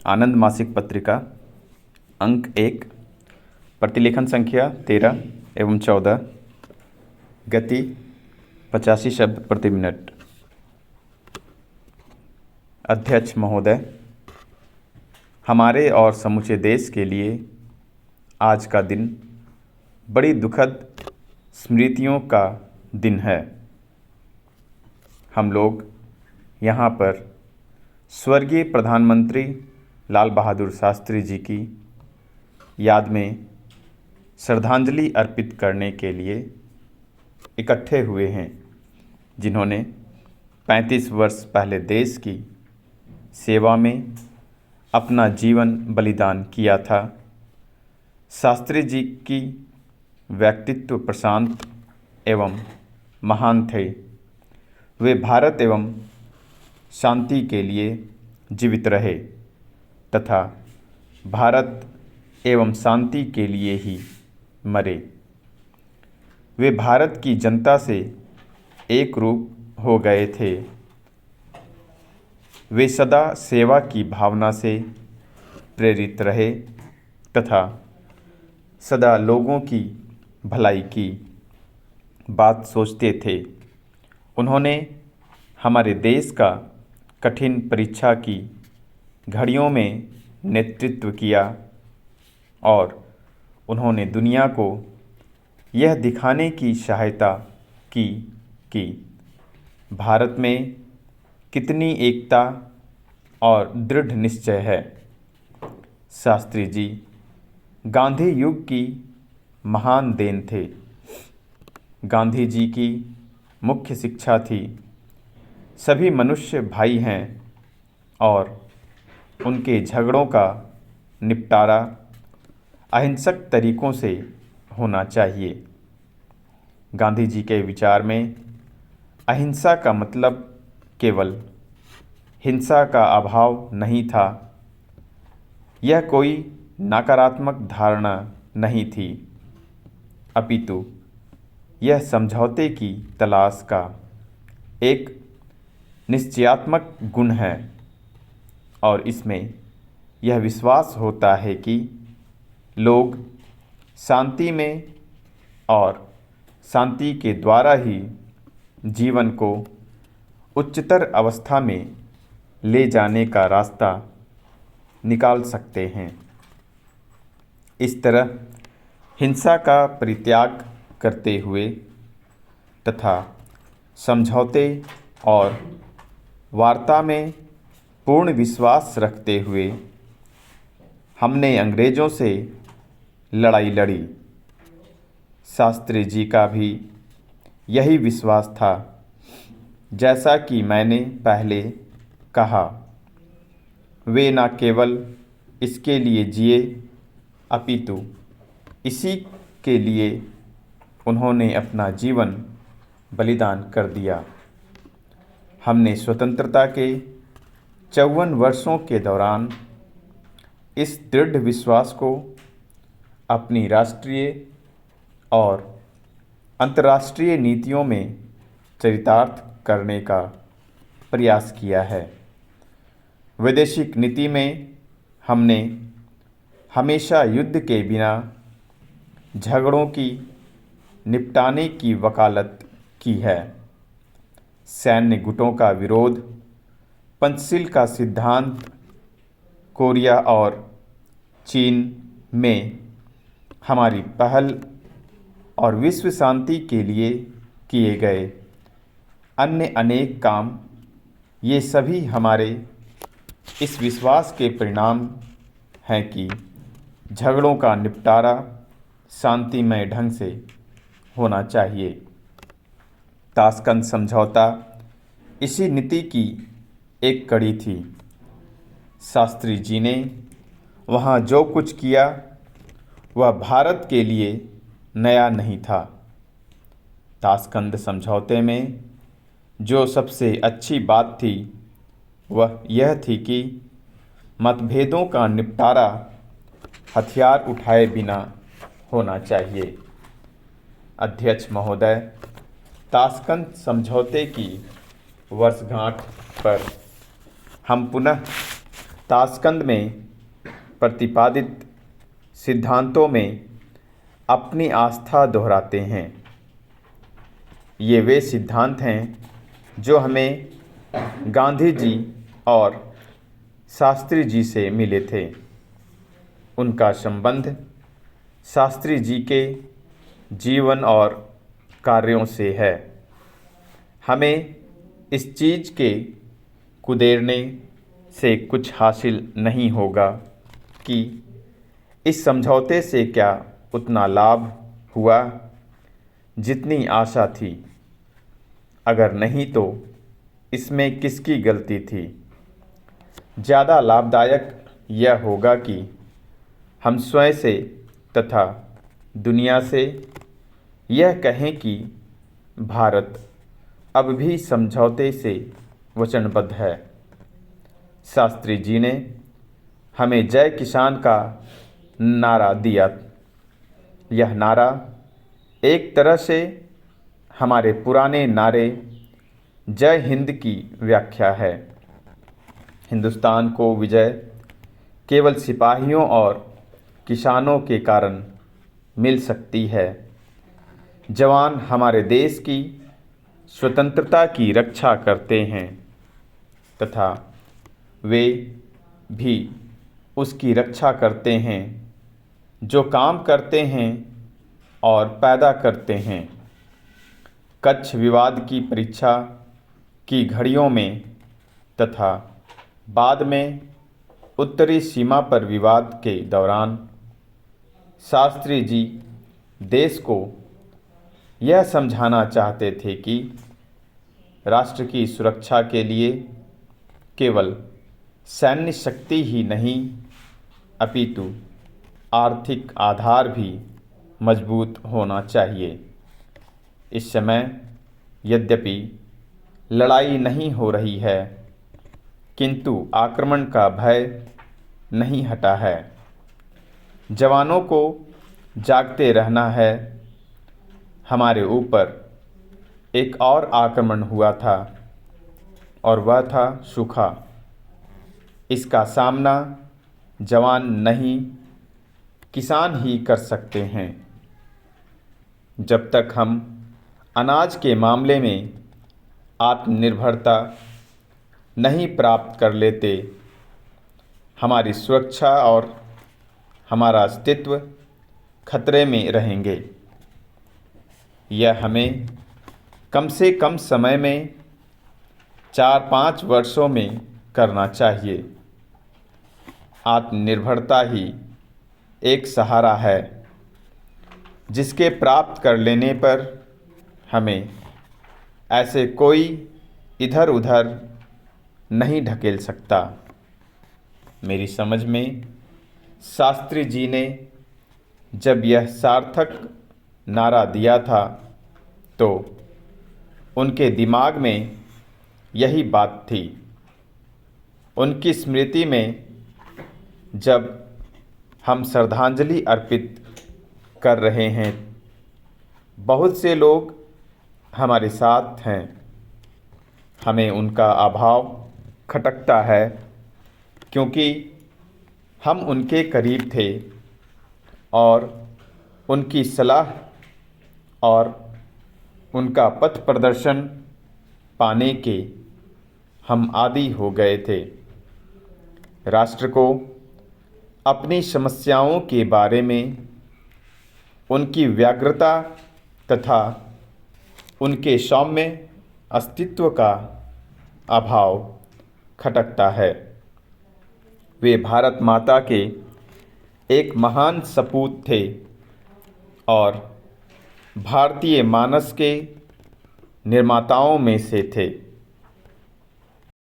आनंद मासिक पत्रिका अंक 1, प्रतिलेखन संख्या 13 एवं 14, गति 85 शब्द प्रति मिनट। अध्यक्ष महोदय, हमारे और समूचे देश के लिए आज का दिन बड़ी दुखद स्मृतियों का दिन है। हम लोग यहाँ पर स्वर्गीय प्रधानमंत्री लाल बहादुर शास्त्री जी की याद में श्रद्धांजलि अर्पित करने के लिए इकट्ठे हुए हैं, जिन्होंने 35 वर्ष पहले देश की सेवा में अपना जीवन बलिदान किया था। शास्त्री जी की व्यक्तित्व प्रशांत एवं महान थे। वे भारत एवं शांति के लिए जीवित रहे तथा भारत एवं शांति के लिए ही मरे। वे भारत की जनता से एक रूप हो गए थे। वे सदा सेवा की भावना से प्रेरित रहे तथा सदा लोगों की भलाई की बात सोचते थे। उन्होंने हमारे देश का कठिन परीक्षा की घड़ियों में नेतृत्व किया और उन्होंने दुनिया को यह दिखाने की सहायता की कि भारत में कितनी एकता और दृढ़ निश्चय है। शास्त्री जी गांधी युग की महान देन थे। गांधी जी की मुख्य शिक्षा थी, सभी मनुष्य भाई हैं और उनके झगड़ों का निपटारा अहिंसक तरीकों से होना चाहिए। गांधी जी के विचार में अहिंसा का मतलब केवल हिंसा का अभाव नहीं था। यह कोई नकारात्मक धारणा नहीं थी, अपितु यह समझौते की तलाश का एक निश्चयात्मक गुण है और इसमें यह विश्वास होता है कि लोग शांति में और शांति के द्वारा ही जीवन को उच्चतर अवस्था में ले जाने का रास्ता निकाल सकते हैं। इस तरह हिंसा का परित्याग करते हुए तथा समझौते और वार्ता में पूर्ण विश्वास रखते हुए हमने अंग्रेज़ों से लड़ाई लड़ी। शास्त्री जी का भी यही विश्वास था। जैसा कि मैंने पहले कहा, वे न केवल इसके लिए जिए अपितु इसी के लिए उन्होंने अपना जीवन बलिदान कर दिया। हमने स्वतंत्रता के 54 वर्षों के दौरान इस दृढ़ विश्वास को अपनी राष्ट्रीय और अंतर्राष्ट्रीय नीतियों में चरितार्थ करने का प्रयास किया है। वैदेशिक नीति में हमने हमेशा युद्ध के बिना झगड़ों की निपटाने की वकालत की है। सैन्य गुटों का विरोध, पंचशील का सिद्धांत, कोरिया और चीन में हमारी पहल और विश्व शांति के लिए किए गए अन्य अनेक काम, ये सभी हमारे इस विश्वास के परिणाम हैं कि झगड़ों का निपटारा शांतिमय ढंग से होना चाहिए। ताशकंद समझौता इसी नीति की एक कड़ी थी। शास्त्री जी ने वहाँ जो कुछ किया वह भारत के लिए नया नहीं था। ताशकंद समझौते में जो सबसे अच्छी बात थी वह यह थी कि मतभेदों का निपटारा हथियार उठाए बिना होना चाहिए। अध्यक्ष महोदय, ताशकंद समझौते की वर्षगांठ पर हम पुनः ताशकंद में प्रतिपादित सिद्धांतों में अपनी आस्था दोहराते हैं। ये वे सिद्धांत हैं जो हमें गांधी जी और शास्त्री जी से मिले थे। उनका संबंध शास्त्री जी के जीवन और कार्यों से है। हमें इस चीज़ के कुदेरने से कुछ हासिल नहीं होगा कि इस समझौते से क्या उतना लाभ हुआ जितनी आशा थी। अगर नहीं तो इसमें किसकी गलती थी। ज़्यादा लाभदायक यह होगा कि हम स्वयं से तथा दुनिया से यह कहें कि भारत अब भी समझौते से वचनबद्ध है। शास्त्री जी ने हमें जय किसान का नारा दिया। यह नारा एक तरह से हमारे पुराने नारे जय हिंद की व्याख्या है। हिंदुस्तान को विजय केवल सिपाहियों और किसानों के कारण मिल सकती है। जवान हमारे देश की स्वतंत्रता की रक्षा करते हैं तथा वे भी उसकी रक्षा करते हैं जो काम करते हैं और पैदा करते हैं। कच्छ विवाद की परीक्षा की घड़ियों में तथा बाद में उत्तरी सीमा पर विवाद के दौरान शास्त्री जी देश को यह समझाना चाहते थे कि राष्ट्र की सुरक्षा के लिए केवल सैन्य शक्ति ही नहीं अपितु आर्थिक आधार भी मजबूत होना चाहिए। इस समय यद्यपि लड़ाई नहीं हो रही है किंतु आक्रमण का भय नहीं हटा है। जवानों को जागते रहना है। हमारे ऊपर एक और आक्रमण हुआ था और वह था सूखा। इसका सामना जवान नहीं किसान ही कर सकते हैं। जब तक हम अनाज के मामले में आत्मनिर्भरता नहीं प्राप्त कर लेते हमारी सुरक्षा और हमारा अस्तित्व खतरे में रहेंगे। यह हमें कम से कम समय में 4-5 वर्षों में करना चाहिए। आत्मनिर्भरता ही एक सहारा है जिसके प्राप्त कर लेने पर हमें ऐसे कोई इधर उधर नहीं ढकेल सकता। मेरी समझ में शास्त्री जी ने जब यह सार्थक नारा दिया था तो उनके दिमाग में यही बात थी। उनकी स्मृति में जब हम श्रद्धांजलि अर्पित कर रहे हैं बहुत से लोग हमारे साथ हैं। हमें उनका अभाव खटकता है क्योंकि हम उनके करीब थे और उनकी सलाह और उनका पथ प्रदर्शन पाने के हम आदी हो गए थे। राष्ट्र को अपनी समस्याओं के बारे में उनकी व्यग्रता तथा उनके सौम्य अस्तित्व का अभाव खटकता है। वे भारत माता के एक महान सपूत थे और भारतीय मानस के निर्माताओं में से थे।